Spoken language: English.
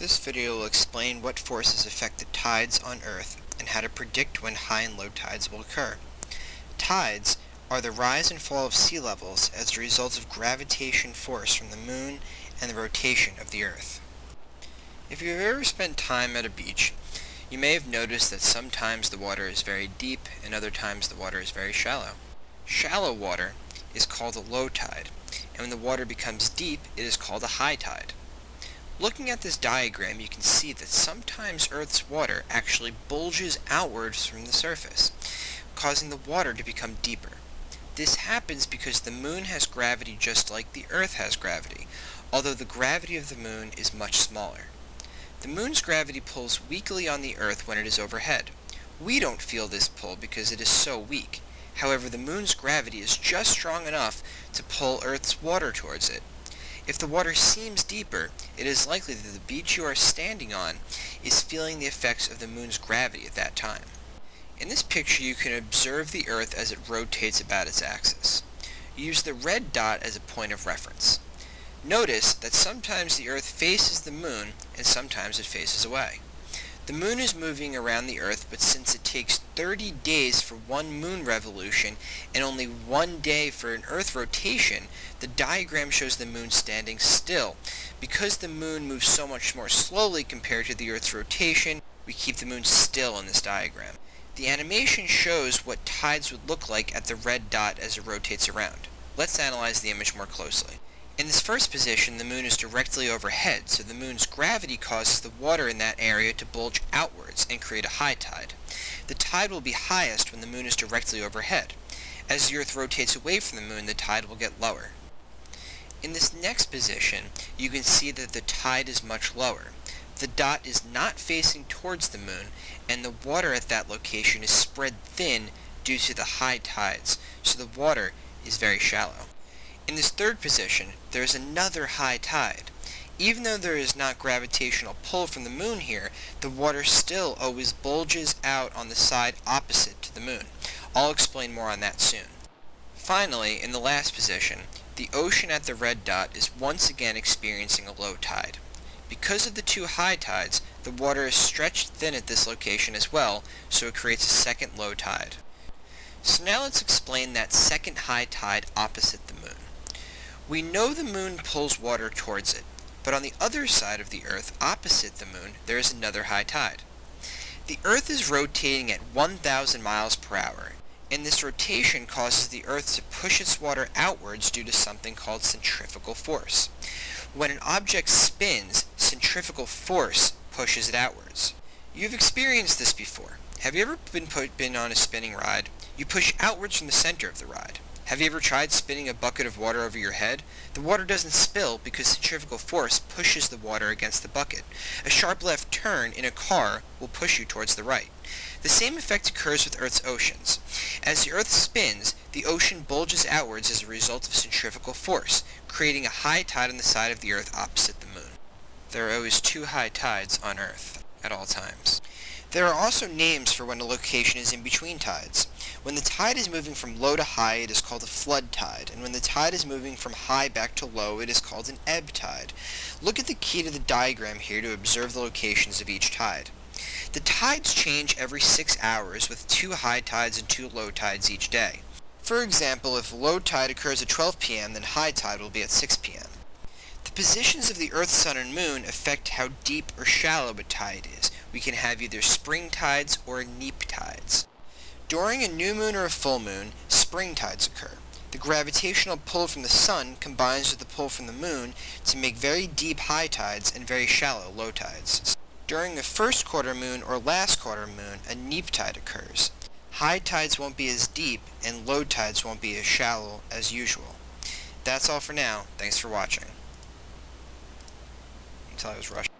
This video will explain what forces affect the tides on Earth and how to predict when high and low tides will occur. Tides are the rise and fall of sea levels as a result of gravitation force from the moon and the rotation of the Earth. If you've ever spent time at a beach, you may have noticed that sometimes the water is very deep and other times the water is very shallow. Shallow water is called a low tide, and when the water becomes deep, it is called a high tide. Looking at this diagram, you can see that sometimes Earth's water actually bulges outwards from the surface, causing the water to become deeper. This happens because the moon has gravity just like the Earth has gravity, although the gravity of the moon is much smaller. The moon's gravity pulls weakly on the Earth when it is overhead. We don't feel this pull because it is so weak. However, the moon's gravity is just strong enough to pull Earth's water towards it. If the water seems deeper, it is likely that the beach you are standing on is feeling the effects of the moon's gravity at that time. In this picture, you can observe the Earth as it rotates about its axis. Use the red dot as a point of reference. Notice that sometimes the Earth faces the moon and sometimes it faces away. The moon is moving around the Earth, but since it takes 30 days for one moon revolution and only 1 day for an Earth rotation, the diagram shows the moon standing still. Because the moon moves so much more slowly compared to the Earth's rotation, we keep the moon still in this diagram. The animation shows what tides would look like at the red dot as it rotates around. Let's analyze the image more closely. In this first position, the moon is directly overhead, so the moon's gravity causes the water in that area to bulge outwards and create a high tide. The tide will be highest when the moon is directly overhead. As the Earth rotates away from the moon, the tide will get lower. In this next position, you can see that the tide is much lower. The dot is not facing towards the moon, and the water at that location is spread thin due to the high tides, so the water is very shallow. In this third position, there is another high tide. Even though there is not gravitational pull from the moon here, the water still always bulges out on the side opposite to the moon. I'll explain more on that soon. Finally, in the last position, the ocean at the red dot is once again experiencing a low tide. Because of the two high tides, the water is stretched thin at this location as well, so it creates a second low tide. So now let's explain that second high tide opposite the moon. We know the moon pulls water towards it, but on the other side of the Earth, opposite the moon, there is another high tide. The Earth is rotating at 1,000 miles per hour, and this rotation causes the Earth to push its water outwards due to something called centrifugal force. When an object spins, centrifugal force pushes it outwards. You've experienced this before. Have you ever been on a spinning ride? You push outwards from the center of the ride. Have you ever tried spinning a bucket of water over your head? The water doesn't spill because centrifugal force pushes the water against the bucket. A sharp left turn in a car will push you towards the right. The same effect occurs with Earth's oceans. As the Earth spins, the ocean bulges outwards as a result of centrifugal force, creating a high tide on the side of the Earth opposite the moon. There are always two high tides on Earth at all times. There are also names for when a location is in between tides. When the tide is moving from low to high, it is called a flood tide, and when the tide is moving from high back to low, it is called an ebb tide. Look at the key to the diagram here to observe the locations of each tide. The tides change every 6 hours with 2 high tides and 2 low tides each day. For example, if low tide occurs at 12 p.m., then high tide will be at 6 p.m. The positions of the Earth, Sun, and Moon affect how deep or shallow a tide is. We can have either spring tides or neap tides. During a new moon or a full moon, spring tides occur. The gravitational pull from the sun combines with the pull from the moon to make very deep high tides and very shallow low tides. During a first quarter moon or last quarter moon, a neap tide occurs. High tides won't be as deep and low tides won't be as shallow as usual. That's all for now. Thanks for watching. Until I was rushing.